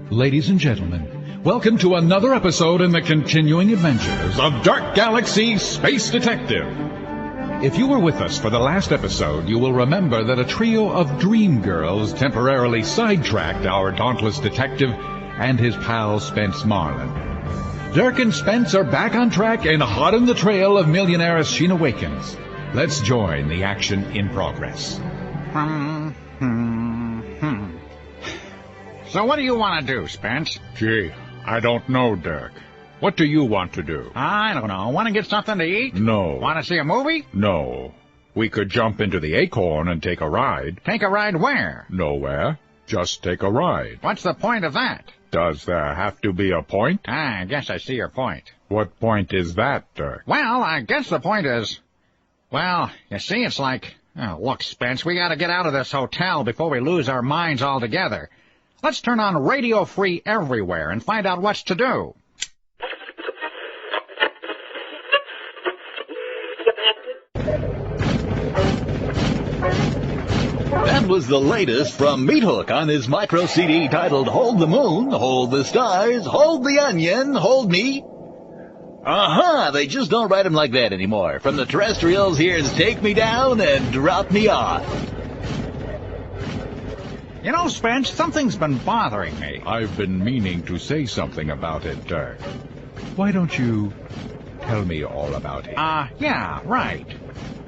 Ladies and gentlemen, welcome to another episode in the continuing adventures of Dark Galaxy Space Detective. If you were with us for the last episode, you will remember that a trio of dream girls temporarily sidetracked our dauntless detective and his pal Spence Marlin. Dirk and Spence are back on track and hot on the trail of millionaire Sheena Wakens. Let's join the action in progress. So what do you want to do, Spence? Gee, I don't know, Dirk. What do you want to do? I don't know. Want to get something to eat? No. Want to see a movie? No. We could jump into the Acorn and take a ride. Take a ride where? Nowhere. Just take a ride. What's the point of that? Does there have to be a point? I guess I see your point. What point is that, Dirk? Well, I guess the point is... Well, you see, it's like... Oh, look, Spence, we gotta get out of this hotel before we lose our minds altogether. Let's turn on Radio Free everywhere and find out what's to do. That was the latest from Meat Hook on his micro CD titled Hold the Moon, Hold the Stars, Hold the Onion, Hold Me. They just don't write them like that anymore. From the terrestrials, here's Take Me Down and Drop Me Off. You know, Spence, something's been bothering me. I've been meaning to say something about it, Dirk. Why don't you tell me all about it? Yeah, right.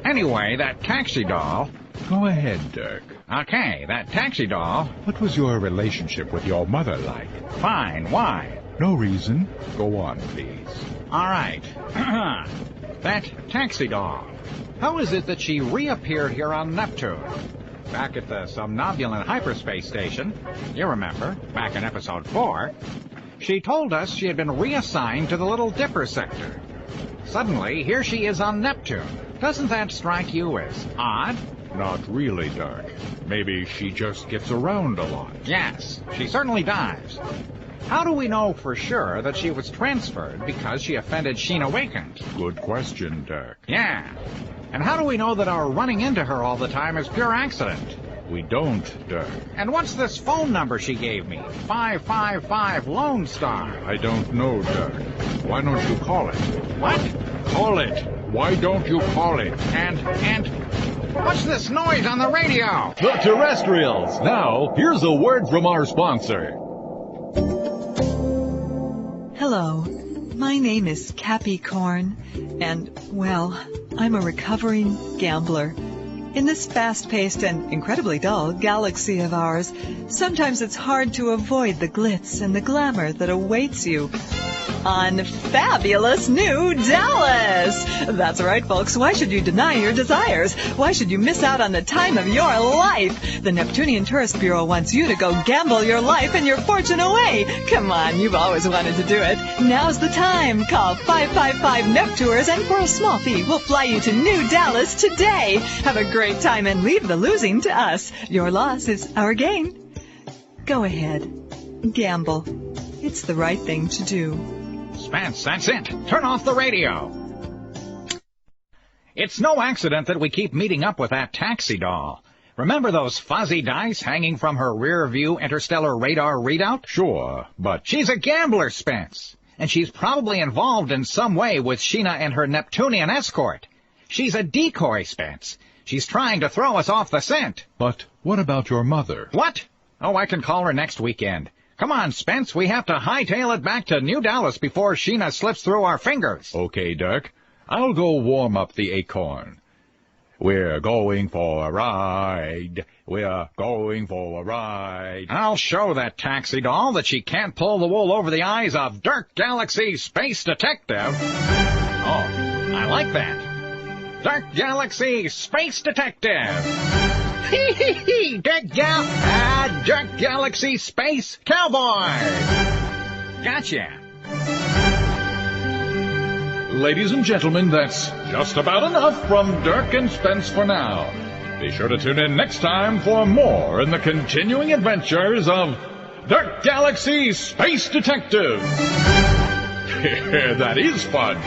Anyway, that taxi doll... Go ahead, Dirk. Okay, that taxi doll... What was your relationship with your mother like? Fine, why? No reason. Go on, please. All right. That taxi doll. How is it that she reappeared here on Neptune? Back at the somnambulant hyperspace station, you remember, back in episode 4, she told us she had been reassigned to the Little Dipper sector. Suddenly, here she is on Neptune. Doesn't that strike you as odd? Not really, Dirk. Maybe she just gets around a lot. Yes, she certainly does. How do we know for sure that she was transferred because she offended Sheena Wakens? Good question, Dirk. Yeah. And how do we know that our running into her all the time is pure accident? We don't, Dirk. And what's this phone number she gave me? 555 Lone Star. I don't know, Dirk. Why don't you call it? What? Call it. Why don't you call it? And what's this noise on the radio? The terrestrials. Now, here's a word from our sponsor. Hello, my name is Cappy Corn, and, well, I'm a recovering gambler. In this fast-paced and incredibly dull galaxy of ours, sometimes it's hard to avoid the glitz and the glamour that awaits you on fabulous New Dallas. That's right, folks. Why should you deny your desires? Why should you miss out on the time of your life? The Neptunian Tourist Bureau wants you to go gamble your life and your fortune away. Come on, you've always wanted to do it. Now's the time. Call 555 Neptours, and for a small fee, we'll fly you to New Dallas today. Have a great time and leave the losing to us. Your loss is our gain. Go ahead. Gamble. It's the right thing to do. Spence, that's it. Turn off the radio. It's no accident that we keep meeting up with that taxi doll. Remember those fuzzy dice hanging from her rear-view interstellar radar readout? Sure, but... She's a gambler, Spence. And she's probably involved in some way with Sheena and her Neptunian escort. She's a decoy, Spence. She's trying to throw us off the scent. But what about your mother? What? Oh, I can call her next weekend. Come on, Spence, we have to hightail it back to New Dallas before Sheena slips through our fingers. Okay, Dirk. I'll go warm up the Acorn. We're going for a ride. We're going for a ride. I'll show that taxi doll that she can't pull the wool over the eyes of Dark Galaxy Space Detective. Oh, I like that. Dark Galaxy Space Detective. Hee-hee-hee! Dark Galaxy Space Cowboy! Gotcha! Ladies and gentlemen, that's just about enough from Dirk and Spence for now. Be sure to tune in next time for more in the continuing adventures of Dark Galaxy Space Detective. That is fun.